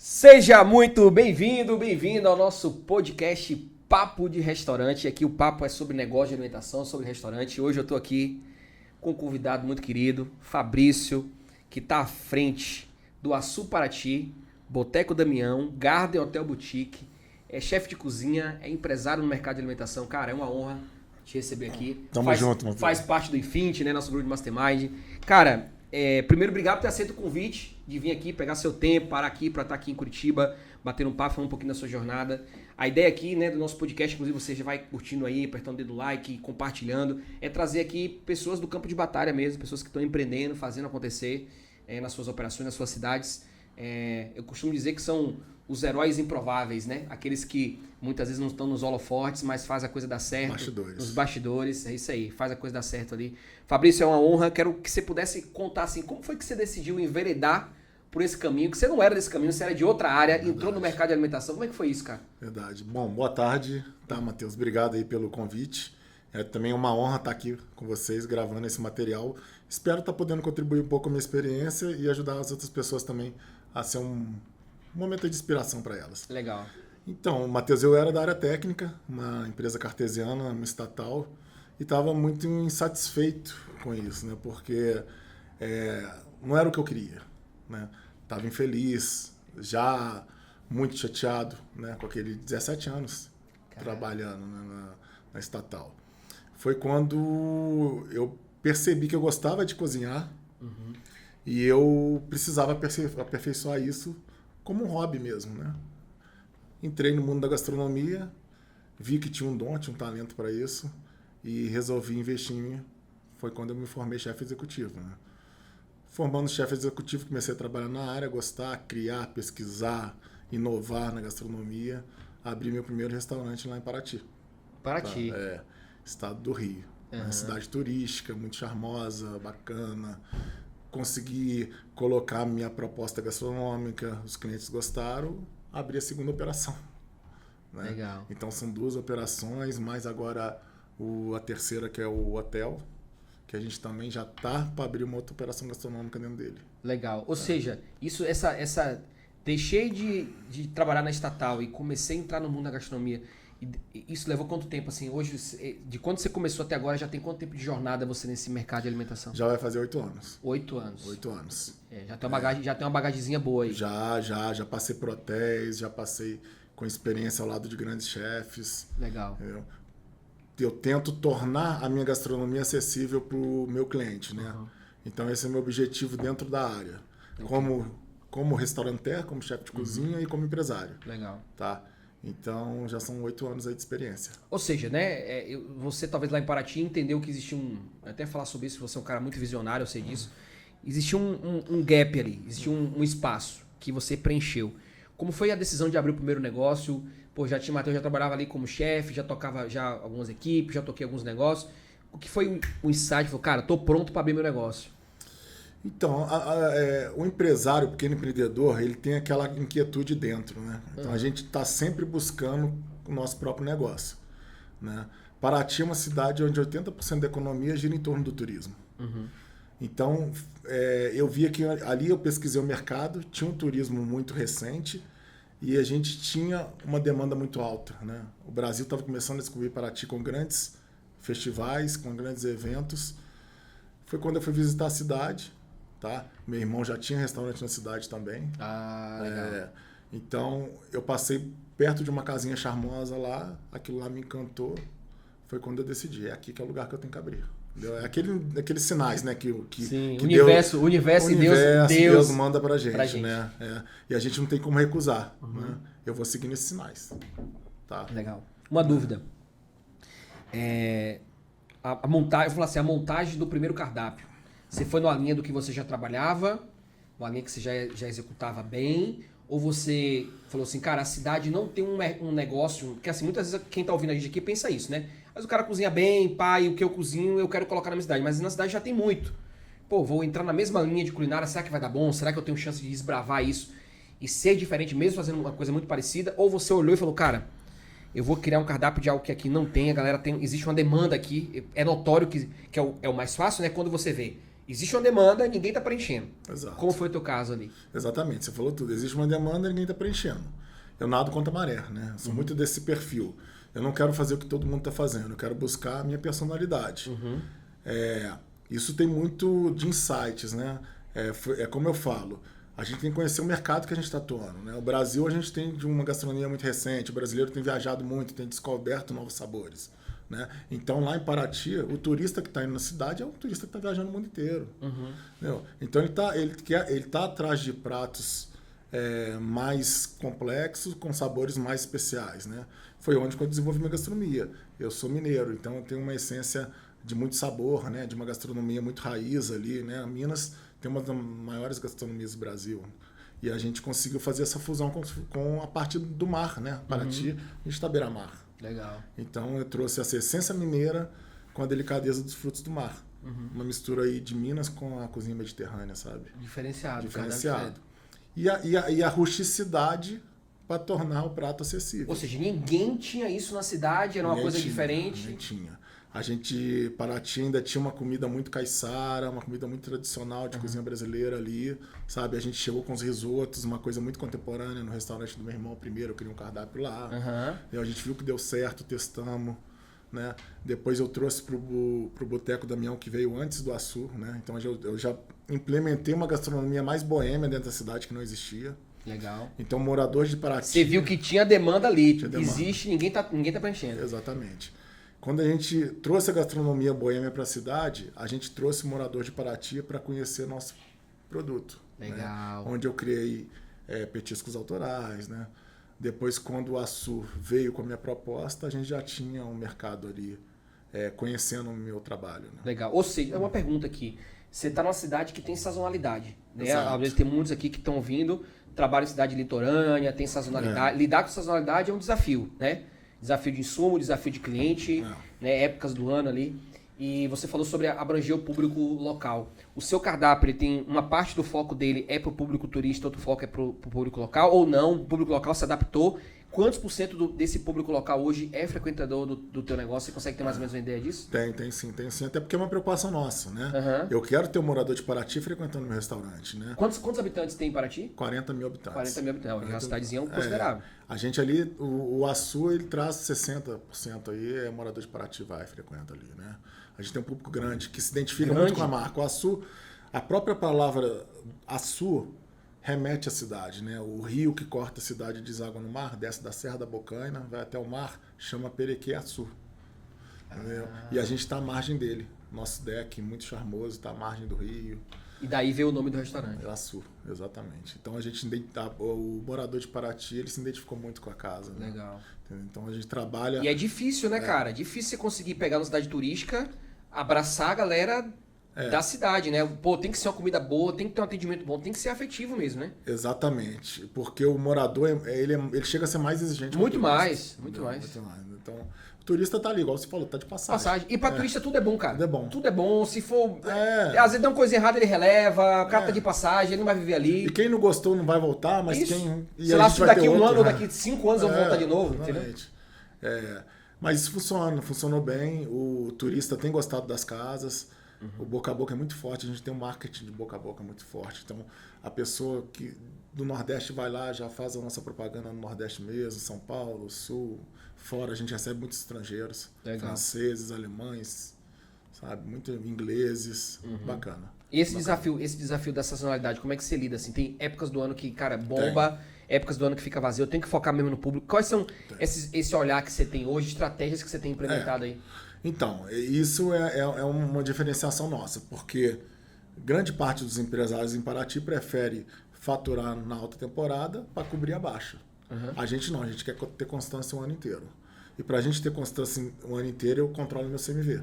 Seja muito bem-vindo, bem-vindo ao nosso podcast Papo de Restaurante. Aqui o papo é sobre negócio de alimentação, sobre restaurante. Hoje eu tô aqui com um convidado muito querido, Fabrício, que tá à frente do Açu Paraty, Boteco Damião, Garden Hotel Boutique, é chefe de cozinha, é empresário no mercado de alimentação. Cara, é uma honra te receber aqui. Tamo junto, meu filho. Faz parte do Infinity, né, nosso grupo de Mastermind. Cara, primeiro, obrigado por ter aceito o convite de vir aqui, pegar seu tempo, parar aqui para estar aqui em Curitiba, bater um papo, falar um pouquinho da sua jornada. A ideia aqui, né, do nosso podcast, inclusive você já vai curtindo aí, apertando o dedo like, compartilhando, é trazer aqui pessoas do campo de batalha mesmo, pessoas que estão empreendendo, fazendo acontecer nas suas operações, nas suas cidades. Eu costumo dizer que são os heróis improváveis, né? Aqueles que muitas vezes não estão nos holofortes, mas faz a coisa dar certo. Bastidores. Nos bastidores, é isso aí, faz a coisa dar certo ali. Fabrício, é uma honra, quero que você pudesse contar assim, como foi que você decidiu enveredar por esse caminho, que você não era desse caminho, você era de outra área, verdade. Entrou no mercado de alimentação, como é que foi isso, cara? Verdade. Bom, boa tarde, tá, Matheus? Obrigado aí pelo convite. É também uma honra estar aqui com vocês, gravando esse material. Espero estar podendo contribuir um pouco com a minha experiência e ajudar as outras pessoas também a ser um momento de inspiração para elas. Legal. Então, Matheus, eu era da área técnica, uma empresa cartesiana, uma estatal, e estava muito insatisfeito com isso, né? Porque não era o que eu queria, né? Estava infeliz, já muito chateado, né? Com aquele 17 anos trabalhando, né, na estatal. Foi quando eu percebi que eu gostava de cozinhar e eu precisava aperfeiçoar isso como um hobby mesmo, né? Entrei no mundo da gastronomia, vi que tinha um dom, tinha um talento para isso e resolvi investir em mim. Foi quando eu me formei chefe executivo, né? Formando chefe executivo, comecei a trabalhar na área, gostar, criar, pesquisar, inovar na gastronomia. Abri meu primeiro restaurante lá em Paraty. Paraty. Tá? Estado do Rio. Uma cidade turística, muito charmosa, bacana. Consegui colocar minha proposta gastronômica, os clientes gostaram, abri a segunda operação. Né? Legal. Então são 2 operações, mais agora a terceira, que é o hotel, que a gente também já tá para abrir uma outra operação gastronômica dentro dele. Legal. Ou seja, deixei de trabalhar na estatal e comecei a entrar no mundo da gastronomia. Isso levou quanto tempo, assim, hoje, de quando você começou até agora, já tem quanto tempo de jornada você nesse mercado de alimentação? Já vai fazer 8 anos. 8 anos. 8 anos. Já tem uma bagagemzinha boa aí. Já passei por hotéis, já passei com experiência ao lado de grandes chefes. Legal. Eu tento tornar a minha gastronomia acessível para o meu cliente, né? Então esse é o meu objetivo dentro da área. Okay. Como restaurateur, como chefe de cozinha e como empresário. Legal. Tá? Então, já são 8 anos aí de experiência. Ou seja, né, você talvez lá em Paraty entendeu que existia até falar sobre isso, você é um cara muito visionário, eu sei disso. Existia um gap ali, existia um espaço que você preencheu. Como foi a decisão de abrir o primeiro negócio? Pô, Matheus já trabalhava ali como chefe, já tocava já algumas equipes, já toquei alguns negócios. O que foi o insight? Falou, cara, tô pronto para abrir meu negócio. Então, o empresário, o pequeno empreendedor, ele tem aquela inquietude dentro, né? Então, a gente está sempre buscando o nosso próprio negócio, né? Paraty é uma cidade onde 80% da economia gira em torno do turismo. Então, eu via que ali eu pesquisei o mercado, tinha um turismo muito recente e a gente tinha uma demanda muito alta, né? O Brasil estava começando a descobrir Paraty com grandes festivais, com grandes eventos. Foi quando eu fui visitar a cidade. Tá? Meu irmão já tinha restaurante na cidade também. Legal. Então, eu passei perto de uma casinha charmosa lá, aquilo lá me encantou. Foi quando eu decidi, é aqui que é o lugar que eu tenho que abrir. Entendeu? É aqueles sinais, né? Sim, que o universo e Deus manda pra gente. Né? E a gente não tem como recusar. Né? Eu vou seguindo esses sinais. Tá? Legal. Uma dúvida. A montagem, eu vou falar assim, a montagem do primeiro cardápio. Você foi numa linha do que você já trabalhava, uma linha que você já executava bem, ou você falou assim, cara, a cidade não tem um negócio, porque assim, muitas vezes quem tá ouvindo a gente aqui pensa isso, né? Mas o cara cozinha bem, pai, o que eu cozinho eu quero colocar na minha cidade, mas na cidade já tem muito. Pô, vou entrar na mesma linha de culinária, será que vai dar bom? Será que eu tenho chance de desbravar isso e ser diferente mesmo fazendo uma coisa muito parecida? Ou você olhou e falou, cara, eu vou criar um cardápio de algo que aqui não tem, a galera tem, existe uma demanda aqui, é notório que é o mais fácil, né? Quando você vê Existe uma demanda, ninguém está preenchendo. Exato. Como foi o teu caso ali? Exatamente, você falou tudo. Existe uma demanda e ninguém está preenchendo. Eu nado contra a maré, né? Sou muito desse perfil. Eu não quero fazer o que todo mundo está fazendo, eu quero buscar a minha personalidade. Isso tem muito de insights, né? É como eu falo, a gente tem que conhecer o mercado que a gente está atuando, né? O Brasil, a gente tem de uma gastronomia muito recente, o brasileiro tem viajado muito, tem descoberto novos sabores. Né? Então, lá em Paraty, o turista que está indo na cidade é um turista que está viajando o mundo inteiro. Então, ele tá atrás de pratos mais complexos, com sabores mais especiais. Né? Foi onde eu desenvolvi minha gastronomia. Eu sou mineiro, então eu tenho uma essência de muito sabor, né? De uma gastronomia muito raiz ali. Né? Minas tem uma das maiores gastronomias do Brasil. E a gente conseguiu fazer essa fusão com a parte do mar. Né? Paraty, a gente está beira-mar. Legal. Então eu trouxe essa essência mineira com a delicadeza dos frutos do mar. Uma mistura aí de Minas com a cozinha mediterrânea, sabe? Diferenciado. E a rusticidade para tornar o prato acessível. Ou seja, ninguém tinha isso na cidade, era uma coisa diferente. Ninguém tinha. Paraty ainda tinha uma comida muito caiçara, uma comida muito tradicional de cozinha brasileira ali, sabe? A gente chegou com os risotos, uma coisa muito contemporânea no restaurante do meu irmão primeiro, eu queria um cardápio lá. E a gente viu que deu certo, testamos, né? Depois eu trouxe pro Boteco Damião, que veio antes do Açu, né? Então eu já implementei uma gastronomia mais boêmia dentro da cidade que não existia. Legal. Então, moradores de Paraty... Você viu que tinha demanda ali, existe, ninguém tá preenchendo. Exatamente. Quando a gente trouxe a gastronomia boêmia para a cidade, a gente trouxe o morador de Paraty para conhecer nosso produto. Legal. Né? Onde eu criei petiscos autorais. Né? Depois, quando o Açu veio com a minha proposta, a gente já tinha um mercado ali conhecendo o meu trabalho. Né? Legal. Ou seja, é uma pergunta aqui. Você está numa cidade que tem sazonalidade. Né? Às vezes tem muitos aqui que estão vindo, trabalham em cidade litorânea, tem sazonalidade. Lidar com sazonalidade é um desafio, né? Desafio de insumo, desafio de cliente, né, épocas do ano ali. E você falou sobre abranger o público local. O seu cardápio, ele tem uma parte do foco dele é para o público turista, outro foco é para o público local, ou não? O público local se adaptou. Quantos por cento desse público local hoje é frequentador do teu negócio? Você consegue ter mais ou menos uma ideia disso? Tem sim. Até porque é uma preocupação nossa, né? Eu quero ter um morador de Paraty frequentando meu restaurante, né? Quantos habitantes tem em Paraty? 40 mil habitantes. 40 mil habitantes, é uma cidadezinha considerável. A gente ali, o Açu, ele traz 60% aí, morador de Paraty frequenta ali, né? A gente tem um público grande que se identifica muito com a marca. O Açu, a própria palavra Açu remete à cidade, né? O rio que corta a cidade deságua no mar, desce da Serra da Bocaina, vai até o mar, chama Perequê-Açu. E a gente está à margem dele. Nosso deck, muito charmoso, está à margem do rio. E daí veio o nome do restaurante. Açu, exatamente. Então o morador de Paraty, ele se identificou muito com a casa. Né? Legal. Então a gente trabalha... E é difícil, né, cara? É difícil você conseguir pegar uma cidade turística, abraçar a galera da cidade, né? Pô, tem que ser uma comida boa, tem que ter um atendimento bom, tem que ser afetivo mesmo, né? Exatamente. Porque o morador, ele chega a ser mais exigente. Muito mais. Então, o turista tá ali, igual você falou, tá de passagem. E pra turista tudo é bom, cara. Tudo é bom. Tudo é bom. Se for... Às vezes dá uma coisa errada, ele releva, o cara tá de passagem, ele não vai viver ali. E quem não gostou não vai voltar, mas quem... Sei lá, se daqui um ano ou daqui 5 anos eu vou voltar de novo, exatamente. Entendeu? Mas isso funcionou bem, o turista tem gostado das casas, o boca a boca é muito forte, a gente tem um marketing de boca a boca muito forte, então a pessoa que do Nordeste vai lá, já faz a nossa propaganda no Nordeste mesmo, São Paulo, Sul, fora a gente recebe muitos estrangeiros, franceses, alemães, sabe, muito ingleses, bacana. E esse desafio da sazonalidade, como é que você lida assim? Tem épocas do ano que, cara, bomba, épocas do ano que fica vazio, eu tenho que focar mesmo no público. Quais são esse olhar que você tem hoje, estratégias que você tem implementado aí? Então, isso é uma diferenciação nossa, porque grande parte dos empresários em Paraty prefere faturar na alta temporada para cobrir a baixa. A gente não, a gente quer ter constância o ano inteiro. E para a gente ter constância o ano inteiro, eu controlo meu CMV.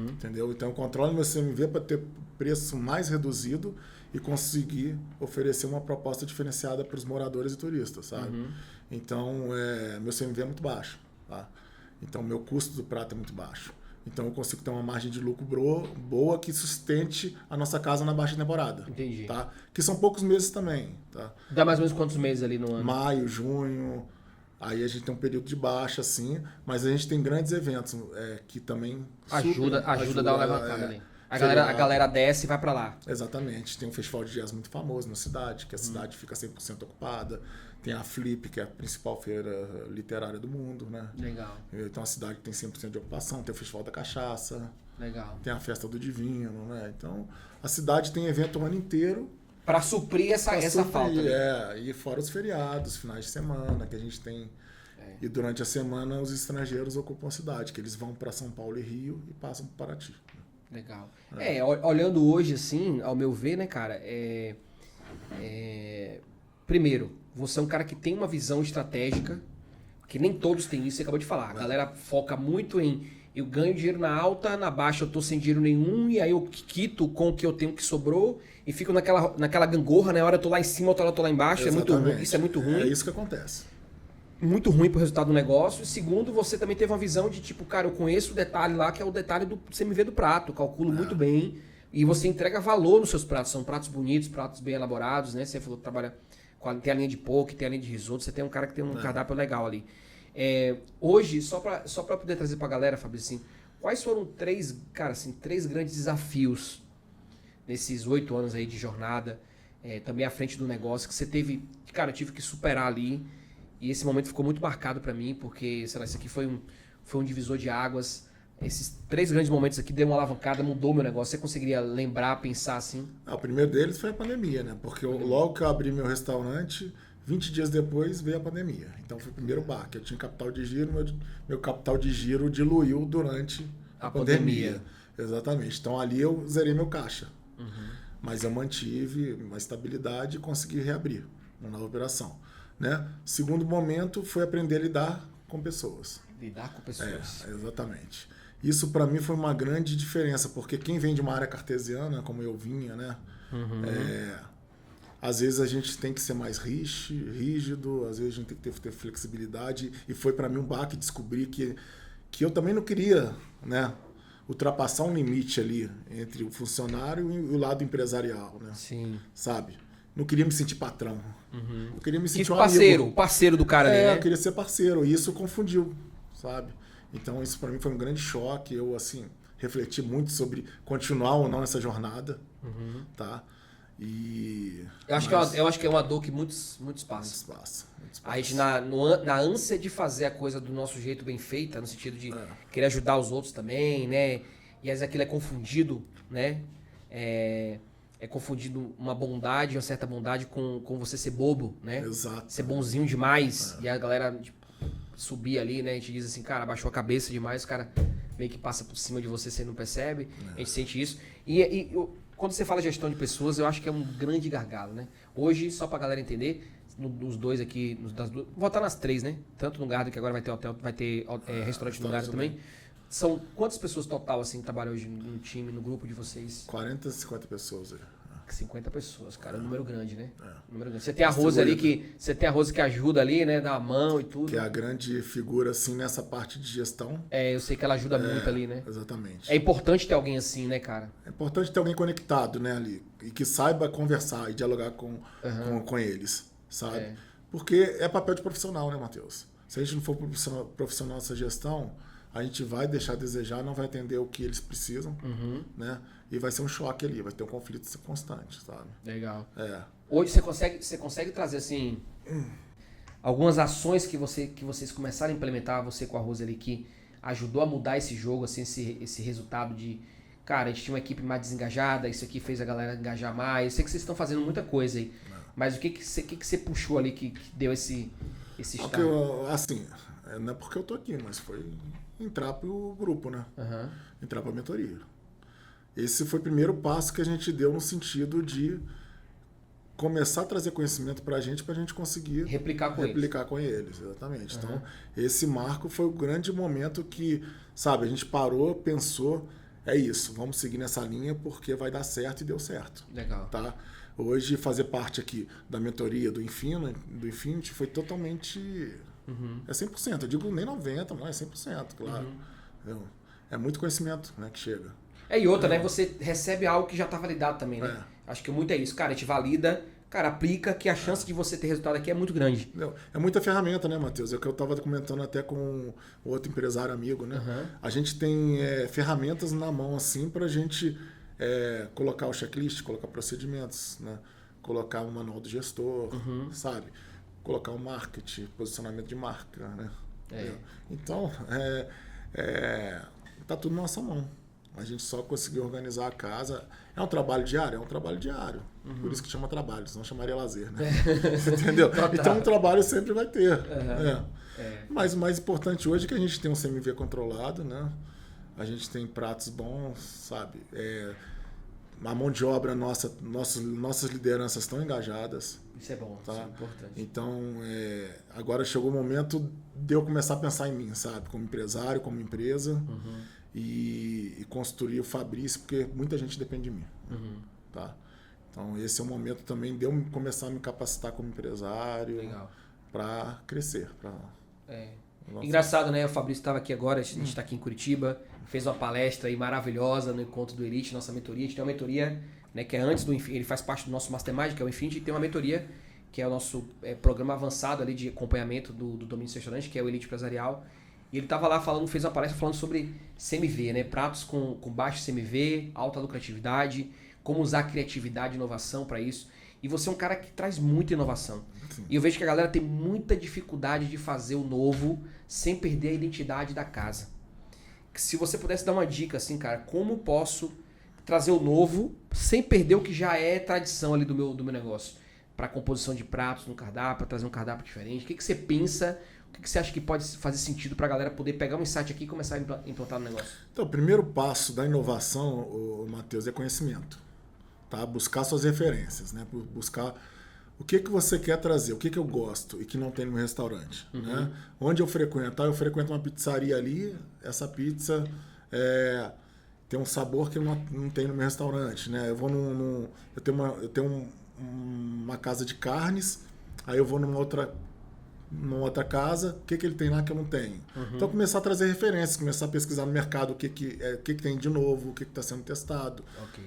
Entendeu? Então, eu controlo meu CMV para ter preço mais reduzido e conseguir oferecer uma proposta diferenciada para os moradores e turistas, sabe? Então, meu CMV é muito baixo. Tá? Então, meu custo do prato é muito baixo. Então, eu consigo ter uma margem de lucro boa que sustente a nossa casa na baixa temporada. Entendi. Tá? Que são poucos meses também. Tá? Dá mais ou menos quantos meses ali no ano? Maio, junho... Aí a gente tem um período de baixa, assim, mas a gente tem grandes eventos que também ajuda a dar uma levantada ali. A galera desce e vai pra lá. Exatamente. Tem um festival de jazz muito famoso na cidade, que a cidade fica 100% ocupada. Tem a Flip, que é a principal feira literária do mundo, né? Legal. Então a cidade tem 100% de ocupação. Tem o Festival da Cachaça. Legal. Tem a Festa do Divino, né? Então a cidade tem evento o ano inteiro. Pra suprir essa falta. E fora os feriados, finais de semana, que a gente tem. E durante a semana os estrangeiros ocupam a cidade, que eles vão para São Paulo e Rio e passam para Paraty. Legal. Olhando hoje, assim, ao meu ver, né, cara, primeiro, você é um cara que tem uma visão estratégica, que nem todos têm isso, você acabou de falar. A galera foca muito em eu ganho dinheiro na alta, na baixa eu tô sem dinheiro nenhum, e aí eu quito com o que eu tenho que sobrou, e fico naquela gangorra, né? Hora eu tô lá em cima, outra hora eu tô lá embaixo. É muito ruim. Isso é muito ruim. É isso que acontece. Muito ruim pro resultado do negócio. E segundo, você também teve uma visão de tipo, cara, eu conheço o detalhe lá, que é o detalhe do CMV do prato, eu calculo muito bem, e você entrega valor nos seus pratos. São pratos bonitos, pratos bem elaborados, né? Você falou que trabalha tem a linha de poke, tem a linha de risoto, você tem um cara que tem um cardápio legal ali. Hoje, só pra poder trazer pra galera, Fabrício, assim, quais foram três grandes desafios nesses 8 anos aí de jornada, também à frente do negócio, que você teve, cara, eu tive que superar ali, e esse momento ficou muito marcado pra mim, porque, sei lá, isso aqui foi um divisor de águas. Esses 3 grandes momentos aqui deu uma alavancada, mudou meu negócio. Você conseguiria lembrar, pensar assim? O primeiro deles foi a pandemia, né? Porque logo que eu abri meu restaurante, 20 dias depois veio a pandemia. Então foi o primeiro baque. Eu tinha capital de giro, meu capital de giro diluiu durante a pandemia. Exatamente. Então ali eu zerei meu caixa. Mas eu mantive uma estabilidade e consegui reabrir uma nova operação. Né? Segundo momento foi aprender a lidar com pessoas. Lidar com pessoas. Exatamente. Isso para mim foi uma grande diferença, porque quem vem de uma área cartesiana, como eu vinha, né? Às vezes a gente tem que ser mais rígido, às vezes a gente tem que ter flexibilidade, e foi para mim um baque descobrir que eu também não queria, né, ultrapassar um limite ali entre o funcionário e o lado empresarial, né? Sim. Sabe? Não queria me sentir patrão. Eu queria me sentir um parceiro do cara ali, né? Eu queria ser parceiro, e isso confundiu, sabe? Então isso para mim foi um grande choque. Eu, assim, refleti muito sobre continuar ou não nessa jornada, tá? Eu acho que é uma dor que muitos passam. A gente, na ânsia de fazer a coisa do nosso jeito bem feita, no sentido de querer ajudar os outros também, né? E às vezes aquilo é confundido, né? É confundido uma bondade, uma certa bondade com você ser bobo, né? Exato. Ser bonzinho demais. E a galera tipo, subir ali, né? A gente diz assim, cara, abaixou a cabeça demais, o cara meio que passa por cima de você não percebe. A gente sente isso. Quando você fala gestão de pessoas, eu acho que é um grande gargalo, né? Hoje, só pra galera entender, nos dois aqui, vou voltar nas 3, né? Tanto no Garden, que agora vai ter hotel, vai ter restaurante no Garden também. São quantas pessoas total, assim, trabalham hoje no time, no grupo de vocês? 40, 50 pessoas aí. 50 pessoas, cara, é um número grande, né? Número grande. Você tem a Rose ali que ajuda ali, né? Dá a mão e tudo. Que é a grande figura, assim, nessa parte de gestão. Eu sei que ela ajuda muito ali, né? Exatamente. É importante ter alguém assim, né, cara? É importante ter alguém conectado, né, ali. E que saiba conversar e dialogar com eles, sabe? Porque é papel de profissional, né, Matheus? Se a gente não for profissional nessa gestão, a gente vai deixar a desejar, não vai entender o que eles precisam, né? E vai ser um choque ali, vai ter um conflito constante, sabe? Legal. Hoje você consegue trazer, assim, algumas ações que vocês começaram a implementar, você com a Rose ali, que ajudou a mudar esse jogo, assim, esse resultado de, cara, a gente tinha uma equipe mais desengajada, isso aqui fez a galera engajar mais. Eu sei que vocês estão fazendo muita coisa aí, mas o que você puxou ali que deu esse start? Assim, não é porque eu tô aqui, mas foi entrar pro grupo, né? Entrar pra mentoria. Esse foi o primeiro passo que a gente deu no sentido de começar a trazer conhecimento pra gente conseguir replicar com eles. Exatamente. Então, esse marco foi o grande momento que, sabe, a gente parou, pensou, é isso, vamos seguir nessa linha porque vai dar certo, e deu certo. Legal. Tá? Hoje, fazer parte aqui da mentoria do Infinity foi totalmente... É 100%. Eu digo nem 90%, não é 100%, claro. É muito conhecimento, né, que chega. E outra, né? Você recebe algo que já está validado também, né? Acho que muito é isso. Cara, a gente valida, cara, aplica, que a chance de você ter resultado aqui é muito grande. É muita ferramenta, né, Matheus? É o que eu estava comentando até com outro empresário amigo, né? A gente tem ferramentas na mão, assim, para a gente colocar o checklist, colocar procedimentos, né? Colocar um manual do gestor, sabe? Colocar o marketing, posicionamento de marca, né? Então, tá tudo na nossa mão. A gente só conseguiu organizar a casa. É um trabalho diário? É um trabalho diário. Por isso que chama trabalho, senão chamaria lazer, né? Entendeu? Então, um trabalho sempre vai ter. Mas o mais importante hoje é que a gente tem um CMV controlado, né? A gente tem pratos bons, sabe? A mão de obra nossas lideranças estão engajadas. Isso é bom, tá? Isso é importante. Então, agora chegou o momento de eu começar a pensar em mim, sabe? Como empresário, como empresa, e construir o Fabrício, porque muita gente depende de mim. Tá? Então, esse é o momento também de eu começar a me capacitar como empresário para crescer. Engraçado, né? O Fabrício estava aqui agora, a gente está aqui em Curitiba, fez uma palestra aí maravilhosa no encontro do Elite, nossa mentoria. A gente tem uma mentoria, né, que é antes do Infinity, ele faz parte do nosso Mastermind, que é o Infinity, e tem uma mentoria, que é o nosso programa avançado ali de acompanhamento do domínio do restaurante, que é o Elite Empresarial. E ele estava lá fez uma palestra falando sobre CMV, né? Pratos com baixo CMV, alta lucratividade, como usar criatividade e inovação para isso. E você é um cara que traz muita inovação. Sim. E eu vejo que a galera tem muita dificuldade de fazer o novo sem perder a identidade da casa. Se você pudesse dar uma dica, assim, cara, como posso trazer o novo sem perder o que já é tradição ali do meu negócio? Para composição de pratos no cardápio, para trazer um cardápio diferente. O que você pensa? O que você acha que pode fazer sentido para a galera poder pegar um insight aqui e começar a implantar no negócio? Então, o primeiro passo da inovação, Matheus, é conhecimento. Tá? Buscar suas referências, né? Buscar o que você quer trazer, o que eu gosto e que não tem no meu restaurante. Né? Onde eu frequento uma pizzaria ali, essa pizza tem um sabor que não tem no meu restaurante. Né? Eu vou eu tenho uma casa de carnes, aí eu vou numa outra casa, o que ele tem lá que eu não tenho. Então, começar a trazer referências, começar a pesquisar no mercado o que tem de novo, o que está sendo testado.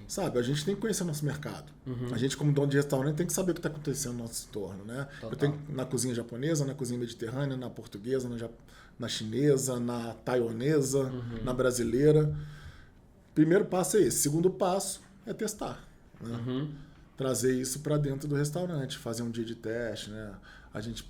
Sabe, a gente tem que conhecer o nosso mercado. A gente, como dono de restaurante, tem que saber o que está acontecendo no nosso entorno. Né? Eu tenho na cozinha japonesa, na cozinha mediterrânea, na portuguesa, na chinesa, na taiwanesa, na brasileira. Primeiro passo é esse. Segundo passo é testar. Né? Trazer isso para dentro do restaurante, fazer um dia de teste, né? A gente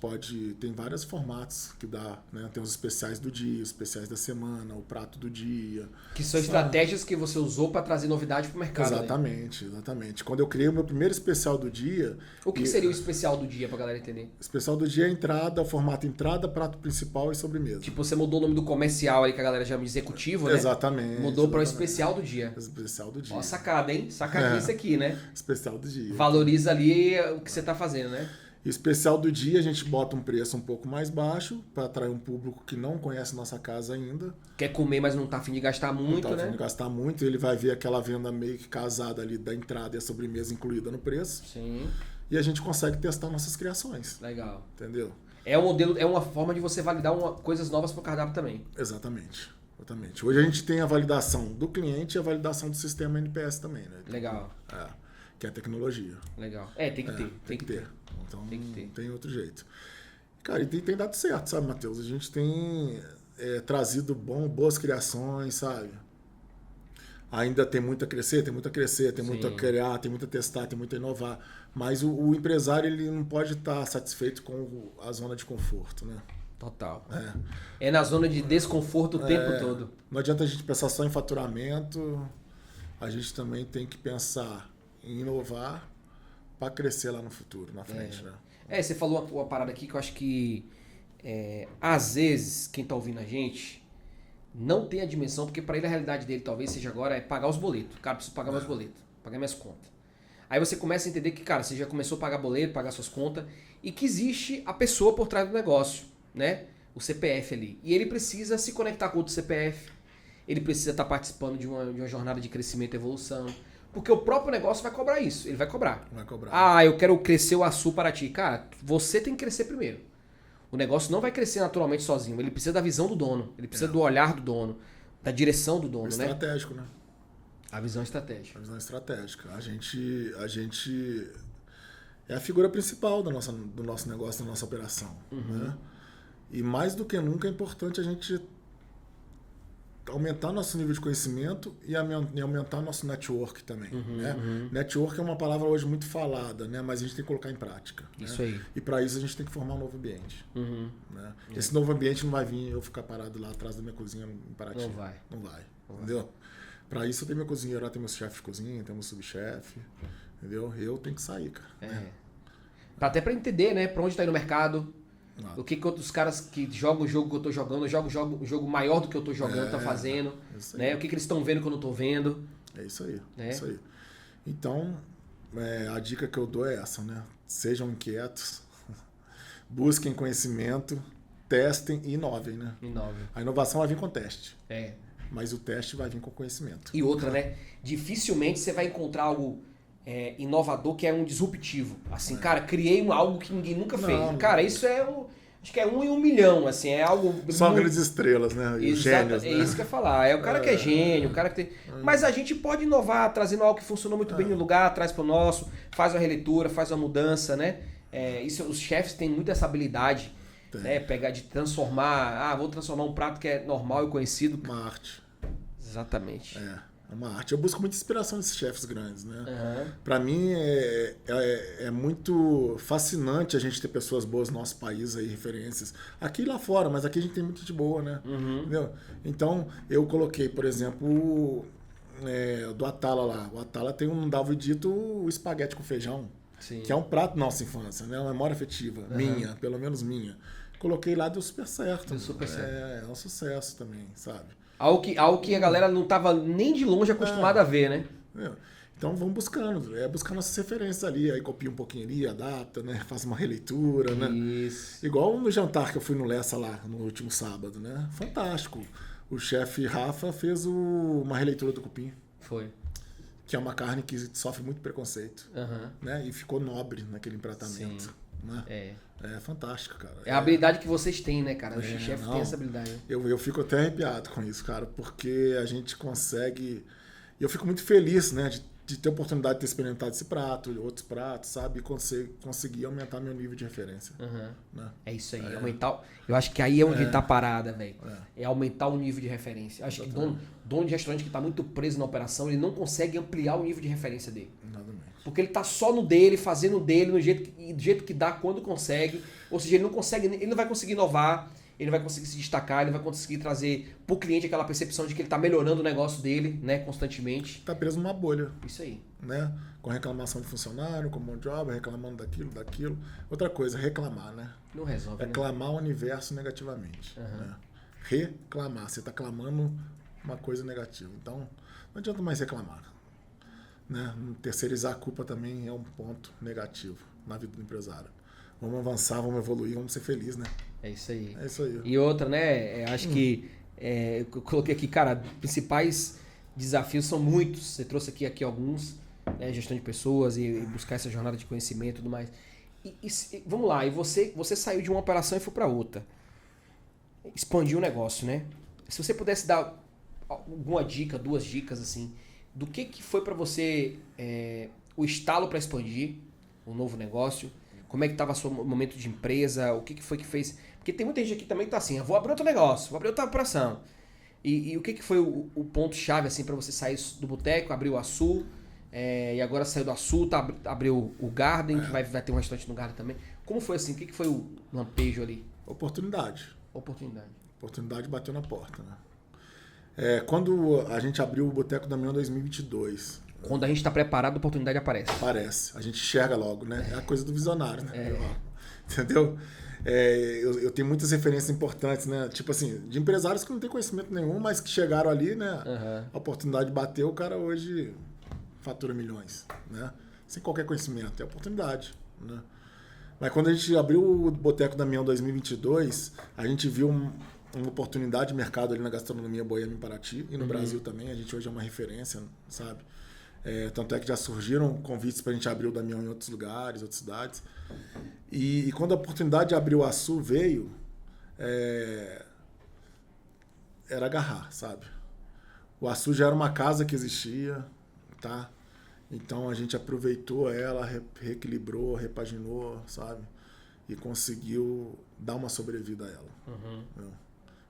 tem vários formatos que dá, né? Tem os especiais do dia, os especiais da semana, o prato do dia. Que são estratégias que você usou para trazer novidade para o mercado. Exatamente, né? Exatamente. Quando eu criei o meu primeiro especial do dia... O que seria o especial do dia, para a galera entender? Especial do dia é entrada, formato entrada, prato principal e sobremesa. Tipo, você mudou o nome do comercial aí, que a galera chama de executivo, né? Exatamente. Mudou para o especial do dia. Especial do dia. Ó, sacada, hein? Sacadice aqui, né? Especial do dia. Valoriza ali o que você tá fazendo, né? E o especial do dia a gente bota um preço um pouco mais baixo para atrair um público que não conhece nossa casa ainda. Quer comer, mas não tá a fim de gastar muito, não tá né? a fim de gastar muito. Ele vai ver aquela venda meio que casada ali da entrada e a sobremesa incluída no preço. Sim. E a gente consegue testar nossas criações. Legal. Entendeu? É um modelo, é uma forma de você validar coisas novas pro cardápio também. Exatamente. Hoje a gente tem a validação do cliente e a validação do sistema NPS também, né? Legal. Que é a tecnologia. Legal. Tem que ter. Tem que ter. Então, tem que ter. Não tem outro jeito. Cara, e tem dado certo, sabe, Matheus? A gente tem trazido boas criações, sabe? Ainda tem muito a crescer, tem muito a criar, tem muito a testar, tem muito a inovar. Mas o empresário, ele não pode estar satisfeito com a zona de conforto, né? Total. É na zona de desconforto o tempo todo. Não adianta a gente pensar só em faturamento, a gente também tem que pensar em inovar para crescer lá no futuro, na frente, né? Você falou uma parada aqui que eu acho que às vezes quem tá ouvindo a gente não tem a dimensão, porque para ele a realidade dele talvez seja agora pagar os boletos. Cara, preciso pagar meus boletos, pagar minhas contas. Aí você começa a entender que, cara, você já começou a pagar boleto, pagar suas contas, e que existe a pessoa por trás do negócio, né? O CPF ali. E ele precisa se conectar com outro CPF, ele precisa estar participando de uma jornada de crescimento e evolução. Porque o próprio negócio vai cobrar isso. Ele vai cobrar. Eu quero crescer o Açu para ti. Cara, você tem que crescer primeiro. O negócio não vai crescer naturalmente sozinho. Ele precisa da visão do dono. Ele precisa do olhar do dono. Da direção do dono, né? Estratégico, né? A visão estratégica. A visão estratégica. A gente é a figura principal do nosso negócio, da nossa operação. Né? E mais do que nunca é importante a gente aumentar nosso nível de conhecimento e aumentar nosso network também. Né? Network é uma palavra hoje muito falada, né? Mas a gente tem que colocar em prática. Isso né? aí. E para isso a gente tem que formar um novo ambiente. Né? Esse novo ambiente não vai vir eu ficar parado lá atrás da minha cozinha em Paraty. Não vai. Não vai. Entendeu? Para isso eu tenho minha cozinheira, tem meus chefes de cozinha, tem meu subchefe. Entendeu? Eu tenho que sair, cara. Até para entender, né? Para onde tá indo o mercado. O que outros caras que jogam o jogo que eu tô jogando, jogam um jogo maior do que eu tô jogando, tá fazendo, né? O que eles estão vendo que eu não tô vendo. É isso aí, isso aí. Então, a dica que eu dou é essa, né? Sejam inquietos, busquem conhecimento, testem e inovem, né? A inovação vai vir com teste. Mas o teste vai vir com conhecimento. E outra, né? Dificilmente você vai encontrar algo inovador que é um disruptivo. Assim, cara, criei algo que ninguém nunca fez. Cara, isso é acho que é 1 em 1 milhão, assim, é algo... São grandes estrelas, né? E gênios, né? É isso que eu ia falar. É o cara que é gênio, o cara que tem... Mas a gente pode inovar, trazendo algo que funcionou muito bem no lugar, traz pro nosso, faz uma releitura, faz uma mudança, né? Os chefes têm muito essa habilidade, né? Pegar de transformar... vou transformar um prato que é normal e conhecido. Uma arte. Exatamente. É uma arte. Eu busco muita inspiração desses chefes grandes, né? Para mim é muito fascinante a gente ter pessoas boas no nosso país aí, referências. Aqui e lá fora, mas aqui a gente tem muita gente boa, né? Entendeu? Então, eu coloquei, por exemplo, do Atala lá. O Atala tem um Davidito o espaguete com feijão, que é um prato da nossa infância, né? Uma memória afetiva, minha, pelo menos minha. Coloquei lá, deu super certo. É um sucesso também, sabe? Algo que a galera não estava nem de longe acostumada a ver, né? Então vamos buscando, buscar nossas referências ali, aí copia um pouquinho ali, adapta, né? Faz uma releitura, né? Isso. Igual no jantar que eu fui no Lessa lá, no último sábado, né? Fantástico. O chefe Rafa fez uma releitura do cupim. Foi. Que é uma carne que sofre muito preconceito, né? E ficou nobre naquele empratamento. Né? É fantástico, cara. É a habilidade que vocês têm, né, cara? O chefe tem essa habilidade. Eu fico até arrepiado com isso, cara, porque a gente consegue... Eu fico muito feliz, né, de ter a oportunidade de ter experimentado esse prato, outros pratos, sabe? E conseguir aumentar meu nível de referência. Né? É isso aí. Aumentar... Eu acho que aí é onde tá a parada, velho. É aumentar o nível de referência. Acho que dono de restaurante que tá muito preso na operação, ele não consegue ampliar o nível de referência dele. Porque ele tá só no dele, fazendo o dele, do jeito que dá, quando consegue. Ou seja, ele não vai conseguir inovar, ele não vai conseguir se destacar, ele não vai conseguir trazer pro cliente aquela percepção de que ele tá melhorando o negócio dele, né, constantemente. Tá preso numa bolha. Isso aí. Né? Com reclamação de funcionário, com mão de obra, reclamando daquilo. Outra coisa, reclamar, né? Não resolve, né? Clamar o universo negativamente. Né? Reclamar. Você tá clamando uma coisa negativa. Então, não adianta mais reclamar. Né? Terceirizar a culpa também é um ponto negativo na vida do empresário. Vamos avançar, vamos evoluir, vamos ser felizes, né? É isso aí. É isso aí. E outra, né? Acho que eu coloquei aqui, cara, principais desafios são muitos. Você trouxe aqui alguns, né? Gestão de pessoas e buscar essa jornada de conhecimento e tudo mais. Vamos lá, e você saiu de uma operação e foi para outra. Expandiu o negócio, né? Se você pudesse dar alguma dica, 2 dicas, assim, do que foi para você o estalo para expandir o novo negócio? Como é que estava o seu momento de empresa? O que foi que fez? Porque tem muita gente aqui também que tá assim, eu vou abrir outro negócio, vou abrir outra operação. E o que foi o ponto-chave assim, para você sair do boteco, abrir o Açu, e agora saiu do Açu, abriu o Garden, que vai ter um restaurante no Garden também. Como foi assim? O que foi o lampejo ali? Oportunidade. Oportunidade Bateu na porta, né? Quando a gente abriu o Boteco Damião em 2022... Quando a gente está preparado, a oportunidade aparece. Aparece. A gente enxerga logo, né? É a coisa do visionário, né? Entendeu? Eu tenho muitas referências importantes, né? Tipo assim, de empresários que não têm conhecimento nenhum, mas que chegaram ali, né? A oportunidade bateu, o cara hoje fatura milhões, né? Sem qualquer conhecimento. É oportunidade, né? Mas quando a gente abriu o Boteco Damião em 2022, a gente viu uma oportunidade de mercado ali na gastronomia boêmia em Paraty e no Brasil também. A gente hoje é uma referência, sabe? Tanto é que já surgiram convites para a gente abrir o Damião em outros lugares, outras cidades. E quando a oportunidade de abrir o Açu veio, era agarrar, sabe? O Açu já era uma casa que existia, tá? Então a gente aproveitou ela, reequilibrou, repaginou, sabe? E conseguiu dar uma sobrevida a ela.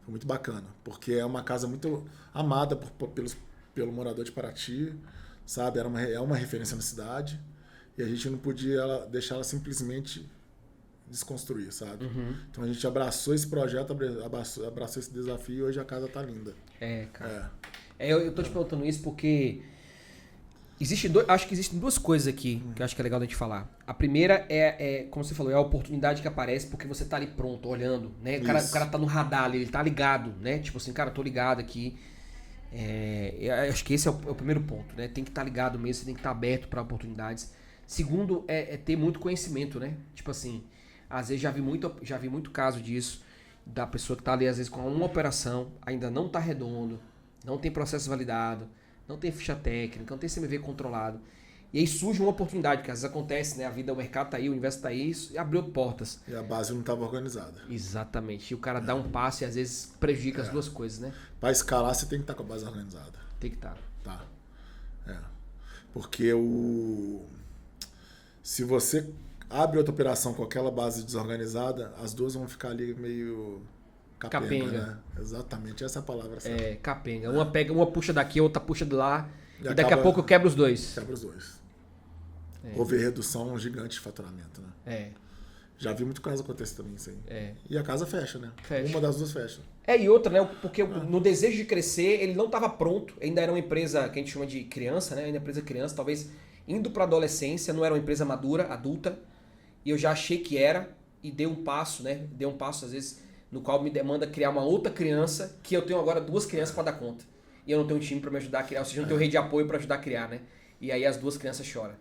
Foi Foi muito bacana, porque é uma casa muito amada pelo morador de Paraty, sabe? É uma referência na cidade e a gente não podia deixar ela simplesmente desconstruir, sabe? Então a gente abraçou esse projeto, abraçou esse desafio e hoje a casa tá linda. Cara. Eu tô te perguntando isso porque acho que existem duas coisas aqui que eu acho que é legal da gente falar. A primeira como você falou, é a oportunidade que aparece porque você tá ali pronto, olhando, né? O cara tá no radar ali, ele tá ligado, né? Tipo assim, cara, eu tô ligado aqui. Eu acho que esse é o primeiro ponto, né? Tem que estar ligado mesmo, você tem que estar aberto para oportunidades. Segundo, ter muito conhecimento, né? Tipo assim, às vezes já vi muito caso disso, da pessoa que tá ali, às vezes, com uma operação, ainda não tá redondo, não tem processo validado, não tem ficha técnica, não tem CMV controlado. E aí surge uma oportunidade, que às vezes acontece, né? A vida, o mercado tá aí, o universo tá aí, e abriu portas. E a base não estava organizada. Exatamente. E o cara dá um passo e às vezes prejudica as duas coisas, né? Para escalar, você tem que estar com a base organizada. Tem que estar. Tá. Porque se você abre outra operação com aquela base desorganizada, as duas vão ficar ali meio capenga. Né? Exatamente, essa é a palavra certa. Capenga. Uma puxa daqui, a outra puxa de lá. E daqui a pouco quebra os dois. Quebra os dois. Houve redução gigante de faturamento, né? Já vi muito caso acontecer também isso aí. E a casa fecha, né? Uma das duas fecha. E outra, né? Porque no desejo de crescer, ele não estava pronto. Ainda era uma empresa que a gente chama de criança, né? Ainda empresa criança, talvez indo para adolescência, não era uma empresa madura, adulta. E eu já achei que era e dei um passo, né? Dei um passo, às vezes, no qual me demanda criar uma outra criança, que eu tenho agora 2 crianças para dar conta. E eu não tenho um time para me ajudar a criar, ou seja, não tenho rede de apoio para ajudar a criar, né? E aí as 2 crianças choram.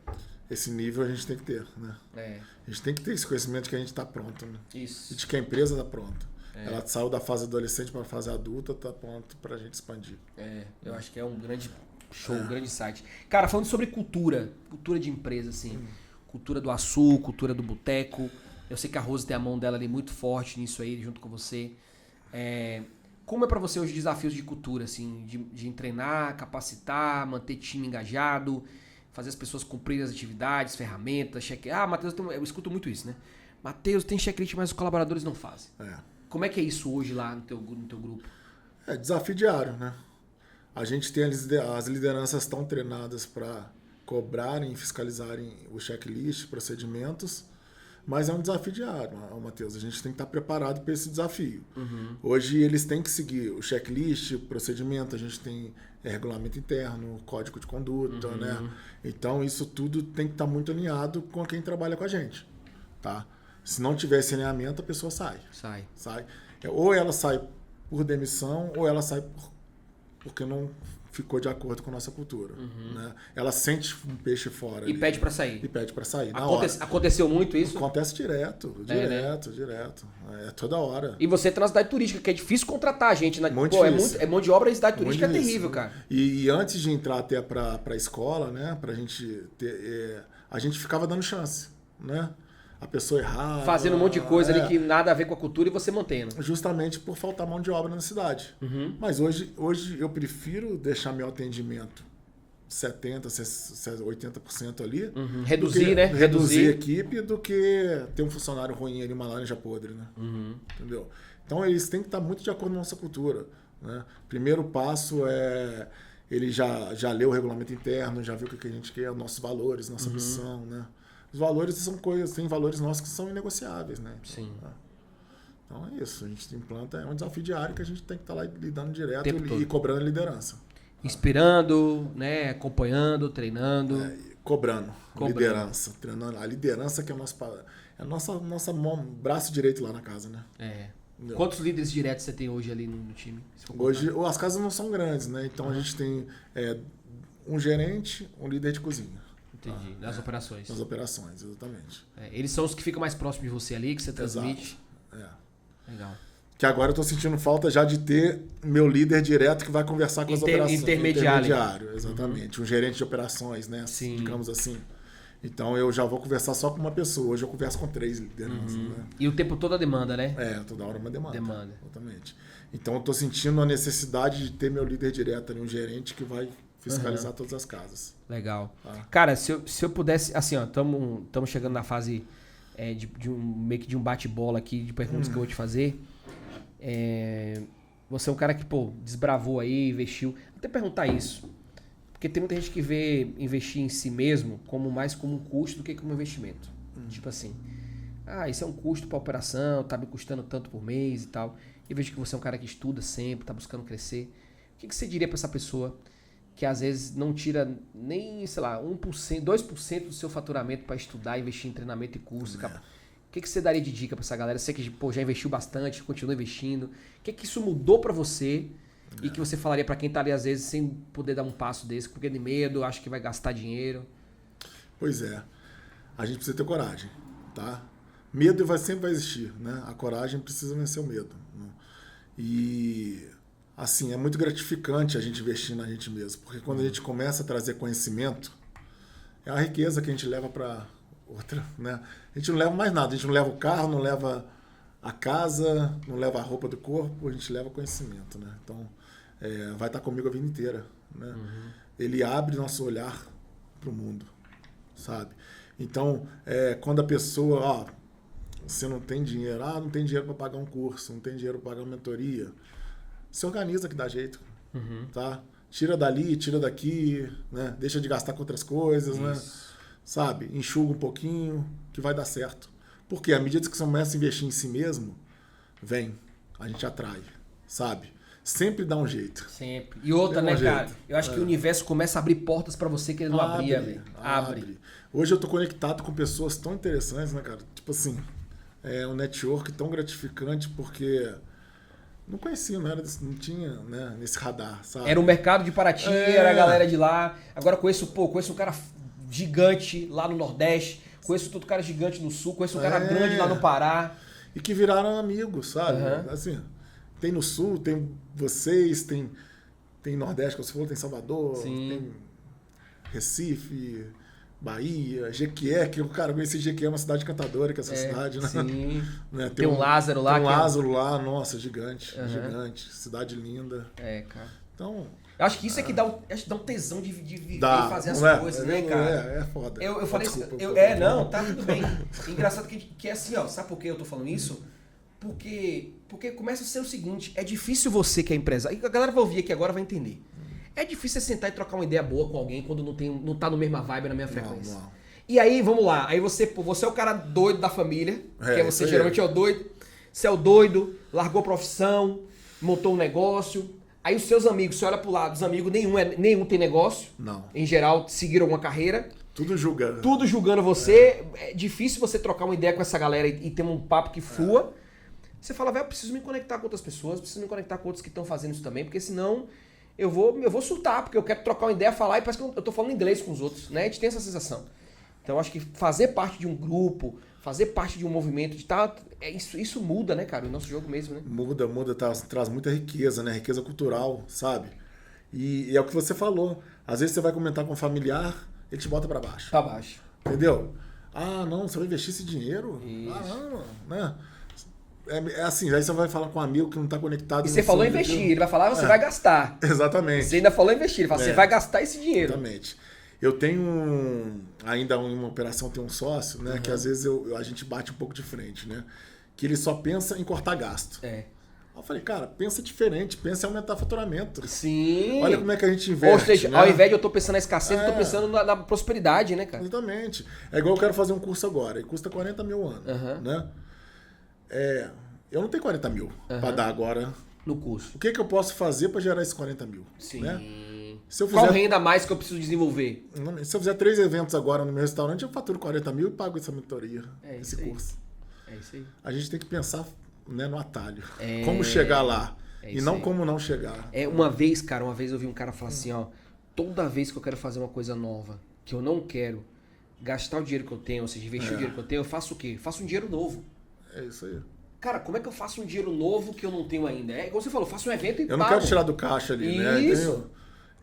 Esse nível a gente tem que ter, né? A gente tem que ter esse conhecimento de que a gente está pronto, né? Isso. E de que a empresa está pronta. Ela saiu da fase adolescente para a fase adulta, está pronto para a gente expandir. Eu acho que é um grande show, um grande site. Cara, falando sobre cultura de empresa, assim, cultura do açúcar, cultura do boteco. Eu sei que a Rose tem a mão dela ali muito forte nisso aí, junto com você. Como é para você hoje desafios de cultura, assim, de treinar, capacitar, manter time engajado, fazer as pessoas cumprirem as atividades, ferramentas, Matheus, eu escuto muito isso, né? Matheus, tem checklist, mas os colaboradores não fazem. Como é que é isso hoje lá no teu grupo? É desafio diário, né? A gente tem as lideranças tão treinadas para cobrarem e fiscalizarem o checklist, procedimentos, mas é um desafio diário, Matheus. A gente tem que estar preparado para esse desafio. Hoje eles têm que seguir o checklist, o procedimento, a gente tem regulamento interno, código de conduta, né? Então isso tudo tem que estar muito alinhado com quem trabalha com a gente, tá? Se não tiver esse alinhamento, a pessoa sai. Sai. Ou ela sai por demissão, ou ela sai porque não ficou de acordo com a nossa cultura. Né? Ela sente um peixe fora. E pede para sair. Aconteceu muito isso? Acontece direto. É toda hora. E você tá na cidade turística, que é difícil contratar a gente. Muito difícil. Mão de obra em cidade turística é terrível, cara. E antes de entrar até para a escola, né, pra gente ter, a gente ficava dando chance, né? A pessoa errava. Fazendo um monte de coisa ali que nada a ver com a cultura e você mantendo. Justamente por faltar mão de obra na cidade. Mas hoje eu prefiro deixar meu atendimento 70%, 80% ali. Reduzir, né? Reduzir a equipe do que ter um funcionário ruim ali, uma laranja podre, né? Entendeu? Então eles têm que estar muito de acordo com a nossa cultura. Né? Primeiro passo é ele já leu o regulamento interno, já viu o que a gente quer, nossos valores, nossa missão, né? Os valores são coisas, tem valores nossos que são inegociáveis, né? Sim. Então é isso, a gente implanta, é um desafio diário que a gente tem que estar lá lidando direto e cobrando a liderança. Inspirando, né? Acompanhando, treinando. Cobrando. Liderança, treinando. A liderança que é a nossa mão, braço direito lá na casa, né? Quantos líderes diretos você tem hoje ali no time? Hoje as casas não são grandes, né? Então a gente tem um gerente, um líder de cozinha. Entendi. Nas operações. Nas operações, exatamente. Eles são os que ficam mais próximos de você ali, que você transmite. Legal. Que agora eu tô sentindo falta já de ter meu líder direto que vai conversar com as operações. Intermediário, exatamente. Um gerente de operações, né? Sim. Digamos assim. Então eu já vou conversar só com uma pessoa. Hoje eu converso com 3 lideranças, né? E o tempo todo a demanda, né? Toda hora uma demanda. Exatamente. Então eu tô sentindo a necessidade de ter meu líder direto ali, um gerente que vai fiscalizar todas as casas. Legal. Cara, se eu pudesse... Assim, ó, estamos chegando na fase meio que de um bate-bola aqui de perguntas que eu vou te fazer. Você é um cara que, pô, desbravou aí, investiu. Vou até perguntar isso. Porque tem muita gente que vê investir em si mesmo mais como um custo do que como um investimento. Tipo assim, isso é um custo para operação, tá me custando tanto por mês e tal. E vejo que você é um cara que estuda sempre, tá buscando crescer. O que você diria para essa pessoa que às vezes não tira nem, sei lá, 1%, 2% do seu faturamento para estudar, investir em treinamento e curso? O que você daria de dica para essa galera? Você que já investiu bastante, continua investindo. O que isso mudou para você e que você falaria para quem tá ali às vezes sem poder dar um passo desse, porque de medo, acha que vai gastar dinheiro? Pois é. A gente precisa ter coragem, tá? Medo sempre vai existir, né? A coragem precisa vencer o medo. Né? E, assim, é muito gratificante a gente investir na gente mesmo, porque quando a gente começa a trazer conhecimento, é a riqueza que a gente leva para outra, né? A gente não leva mais nada, a gente não leva o carro, não leva a casa, não leva a roupa do corpo, a gente leva conhecimento, né? Então, vai estar comigo a vida inteira, né? Ele abre nosso olhar para o mundo, sabe? Então, quando a pessoa, você não tem dinheiro, não tem dinheiro para pagar um curso, não tem dinheiro para pagar uma mentoria, se organiza que dá jeito, tá? Tira dali, tira daqui, né? Deixa de gastar com outras coisas, né? Sabe? Enxuga um pouquinho, que vai dar certo. Porque à medida que você começa a investir em si mesmo, a gente atrai, sabe? Sempre dá um jeito. Sempre. E outra, né, cara? Eu acho que o universo começa a abrir portas pra você que ele não abria, velho. Abre. Hoje eu tô conectado com pessoas tão interessantes, né, cara? Tipo assim, é um network tão gratificante porque não conhecia, não tinha, né, nesse radar, sabe? Era o mercado de Paraty, era a galera de lá. Agora conheço um cara gigante lá no Nordeste, conheço outro cara gigante no Sul, conheço um cara grande lá no Pará. E que viraram amigos, sabe? Assim, tem no Sul, tem vocês, tem Nordeste, como você falou, tem Salvador, tem Recife, Bahia, Jequié, que o cara conheci Jequié, é uma cidade cantadora, que é essa cidade, né? Sim. Né? Tem um Lázaro lá. Tem um Lázaro lá, nossa, gigante, gigante, cidade linda. Cara. Então... Eu acho que isso é que dá um tesão de viver e fazer as coisas, né, cara? É foda. Eu falei assim, tá tudo bem. Engraçado que é assim, sabe por que eu tô falando isso? Porque começa a ser o seguinte, é difícil você que é empresário, a galera vai ouvir aqui agora vai entender. É difícil você sentar e trocar uma ideia boa com alguém quando não tá no mesma vibe, na mesma frequência. Não. E aí, vamos lá, aí você é o cara doido da família, que você geralmente é o doido, você é o doido, largou a profissão, montou um negócio. Aí os seus amigos, você olha pro lado, os amigos, nenhum tem negócio. Não. Em geral, seguiram alguma carreira. Tudo julgando. Tudo julgando você. É difícil você trocar uma ideia com essa galera e ter um papo que flua. Você fala, velho, eu preciso me conectar com outras pessoas, preciso me conectar com outros que estão fazendo isso também, porque senão eu vou surtar, porque eu quero trocar uma ideia, falar e parece que eu tô falando inglês com os outros, né? A gente tem essa sensação. Então eu acho que fazer parte de um grupo, fazer parte de um movimento, isso muda, né, cara? O nosso jogo mesmo, né? Muda, traz muita riqueza, né? Riqueza cultural, sabe? E é o que você falou. Às vezes você vai comentar com um familiar, ele te bota pra baixo. Pra baixo. Entendeu? Não, você vai investir esse dinheiro? Isso. Não, né? É assim, aí você vai falar com um amigo que não tá conectado. E você falou investir, ele vai falar, você vai gastar. Exatamente. Você ainda falou investir, ele fala, você vai gastar esse dinheiro. Exatamente. Eu tenho ainda em uma operação, tem um sócio, né? Que às vezes a gente bate um pouco de frente, né? Que ele só pensa em cortar gasto. Eu falei, cara, pensa diferente, pensa em aumentar faturamento. Sim. Olha como é que a gente investe. Ou seja, né? ao invés de eu tô pensando na escassez, eu tô pensando na prosperidade, né, cara? Exatamente. É igual eu quero fazer um curso agora, e custa 40 mil ano, né? Eu não tenho 40 mil para dar agora no curso. O que eu posso fazer para gerar esses 40 mil? Sim. Né? Se eu fizer... Qual renda a mais que eu preciso desenvolver? Se eu fizer 3 eventos agora no meu restaurante, eu faturo 40 mil e pago essa mentoria, esse curso. É isso aí. A gente tem que pensar, né, no atalho. Como chegar lá. E não como não chegar. Uma vez eu vi um cara falar assim, toda vez que eu quero fazer uma coisa nova, que eu não quero gastar o dinheiro que eu tenho, ou seja, investir o dinheiro que eu tenho, eu faço o quê? Faço um dinheiro novo. É isso aí. Cara, como é que eu faço um dinheiro novo que eu não tenho ainda? É igual você falou, faço um evento e pago. Eu não quero tirar do caixa ali, né? Isso.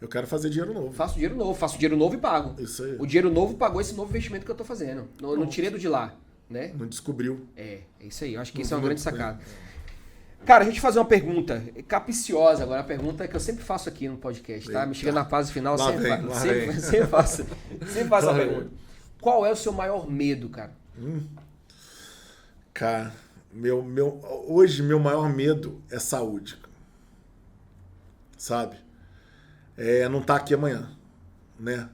Eu quero fazer dinheiro novo. Faço dinheiro novo e pago. Isso aí. O dinheiro novo pagou esse novo investimento que eu tô fazendo. Não tirei do de lá, né? Não descobriu. É isso aí. Eu acho que isso é uma grande sacada. Cara, a gente fazer uma pergunta capiciosa agora, a pergunta que eu sempre faço aqui no podcast, tá? Me chega na fase final, sempre faço essa pergunta. Qual é o seu maior medo, cara? Cara, hoje meu maior medo é saúde. sabe? Não tá aqui amanhã, né?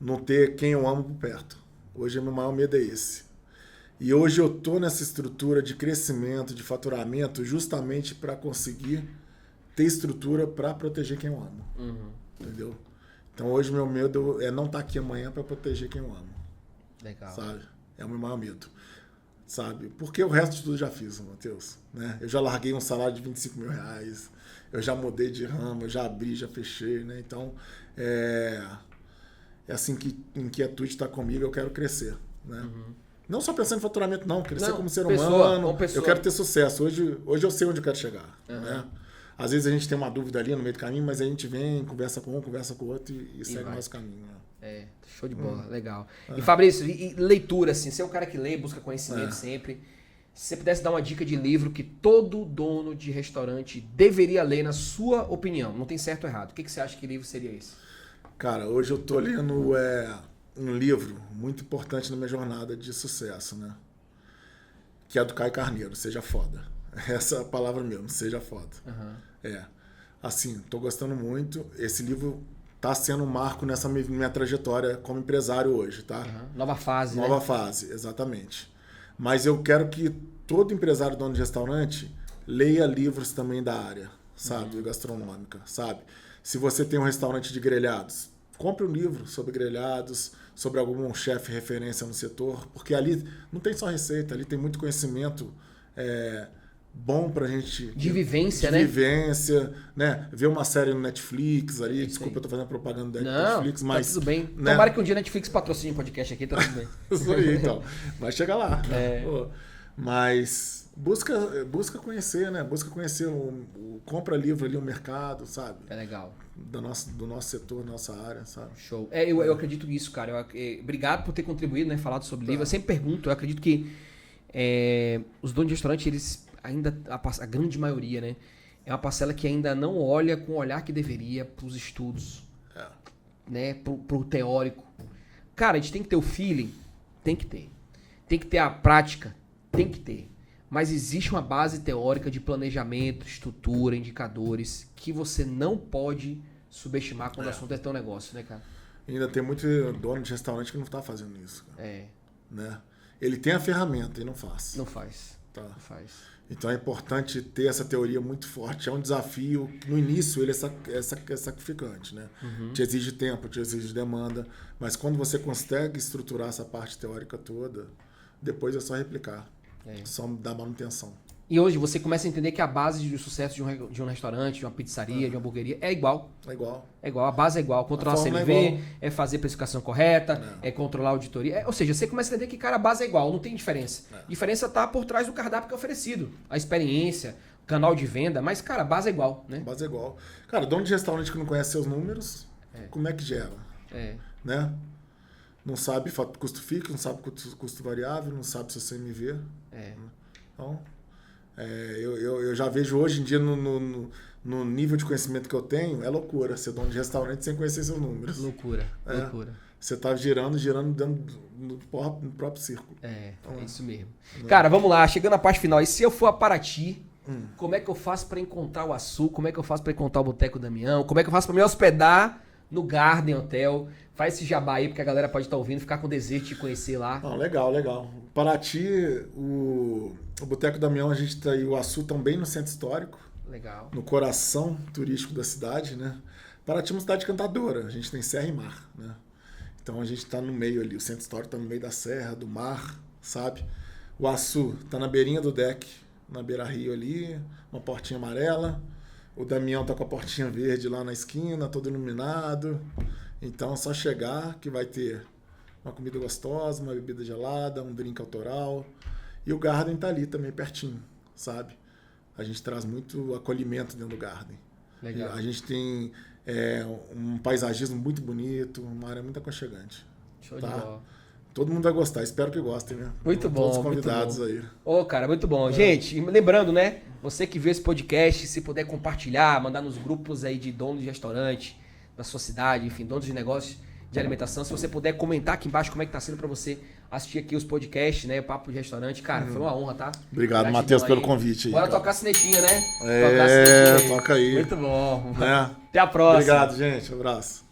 Não ter quem eu amo por perto. Hoje o meu maior medo é esse. E hoje eu tô nessa estrutura de crescimento, de faturamento, justamente para conseguir ter estrutura para proteger quem eu amo. Entendeu? Então hoje meu medo é não estar aqui amanhã para proteger quem eu amo. Legal. Sabe? É o meu maior medo. Sabe? Porque o resto de tudo eu já fiz, Matheus. Né? Eu já larguei um salário de 25 mil reais, eu já mudei de ramo, eu já abri, já fechei, né? Então, é assim que inquietude está comigo, eu quero crescer, né? Não só pensando em faturamento, não. Crescer como ser humano. Eu quero ter sucesso. Hoje eu sei onde eu quero chegar, né? Às vezes a gente tem uma dúvida ali no meio do caminho, mas a gente vem, conversa com um, conversa com o outro e segue o nosso caminho. Né? Show de bola, legal. E Fabrício, e leitura, assim, você é um cara que lê, busca conhecimento sempre. Se você pudesse dar uma dica de livro que todo dono de restaurante deveria ler, na sua opinião, não tem certo ou errado, o que você acha que livro seria esse? Cara, hoje eu tô lendo um livro muito importante na minha jornada de sucesso, né? Que é do Caio Carneiro, Seja Foda. Essa é a palavra mesmo, Seja Foda. Assim, tô gostando muito. Esse livro tá sendo um marco nessa minha trajetória como empresário hoje, tá? Nova fase, Nova fase, exatamente. Mas eu quero que todo empresário dono de restaurante leia livros também da área, sabe? Gastronômica, sabe? Se você tem um restaurante de grelhados, compre um livro sobre grelhados, sobre algum chefe referência no setor, porque ali não tem só receita, ali tem muito conhecimento bom pra gente... De vivência, né? De vivência, né? Ver uma série no Netflix ali, desculpa, eu tô fazendo propaganda da Netflix, mas... Tá tudo bem. Né? Tomara que um dia a Netflix patrocine um podcast aqui, tá tudo bem. Isso aí, então. Vai chegar lá. Pô, mas busca conhecer, né? Busca conhecer, compra livro ali, o mercado, sabe? É legal. Do nosso setor, da nossa área, sabe? Show. Eu acredito nisso, cara. Obrigado por ter contribuído, né? Falado sobre livro. Eu sempre pergunto, eu acredito que os donos de restaurante, eles ainda, a grande maioria, né? É uma parcela que ainda não olha com o olhar que deveria pros estudos, né? Pro teórico. Cara, a gente tem que ter o feeling? Tem que ter. Tem que ter a prática? Tem que ter. Mas existe uma base teórica de planejamento, estrutura, indicadores, que você não pode subestimar quando o assunto é teu negócio, né, cara? Ainda tem muito dono de restaurante que não tá fazendo isso, cara. Né? Ele tem a ferramenta e não faz. Não faz. Tá. Não faz. Então é importante ter essa teoria muito forte. É um desafio. No início ele é sacrificante, né? Te exige tempo, te exige demanda. Mas quando você consegue estruturar essa parte teórica toda, depois é só replicar. Só dar manutenção. E hoje você começa a entender que a base do sucesso de um restaurante, de uma pizzaria, de uma hamburgueria é igual. É igual. É igual, a base é igual. Controlar a CNV, é fazer a precificação correta, é controlar a auditoria. Ou seja, você começa a entender que, cara, a base é igual, não tem diferença. A diferença tá por trás do cardápio que é oferecido. A experiência, o canal de venda, mas, cara, a base é igual, né? A base é igual. Cara, dono de restaurante que não conhece seus números, como é que gera? Né? Não sabe custo fixo, não sabe custo variável, não sabe seu CMV. Então... eu já vejo hoje em dia no nível de conhecimento que eu tenho, é loucura ser dono de restaurante sem conhecer seus números. Loucura. Você tá girando dentro no próprio círculo. É isso mesmo. Cara, vamos lá, chegando na parte final. E se eu for a Paraty, como é que eu faço para encontrar o Açu? Como é que eu faço para encontrar o Boteco Damião? Como é que eu faço para me hospedar no Garden Hotel? Faz esse jabá aí, porque a galera pode estar ouvindo, ficar com desejo de conhecer lá. Legal. Paraty, o Boteco Damião, a gente tá aí, o Açu também no centro histórico. Legal. No coração turístico da cidade, né? Paraty é uma cidade cantadora, a gente tem serra e mar, né? Então a gente tá no meio ali, o centro histórico tá no meio da serra, do mar, sabe? O Açu tá na beirinha do deck, na beira-rio ali, uma portinha amarela. O Damião tá com a portinha verde lá na esquina, todo iluminado. Então é só chegar que vai ter uma comida gostosa, uma bebida gelada, um drink autoral. E o Garden tá ali também pertinho, sabe? A gente traz muito acolhimento dentro do Garden. Legal. A gente tem um paisagismo muito bonito, uma área muito aconchegante. Show de bola. Todo mundo vai gostar, espero que gostem, né? Muito bom. Todos os convidados aí. Cara, muito bom. Gente, lembrando, né? Você que vê esse podcast, se puder compartilhar, mandar nos grupos aí de donos de restaurante, da sua cidade, enfim, donos de negócios, de alimentação. Se você puder comentar aqui embaixo como é que tá sendo pra você assistir aqui os podcasts, né? O Papo de Restaurante. Cara, foi uma honra, tá? Obrigado, Gratidão Matheus, pelo aí. convite aí. Bora cara. tocar a sinetinha, né? É, Tocar a sinetinha toca aí. Muito bom. Né? Até a próxima. Obrigado, gente. Um abraço.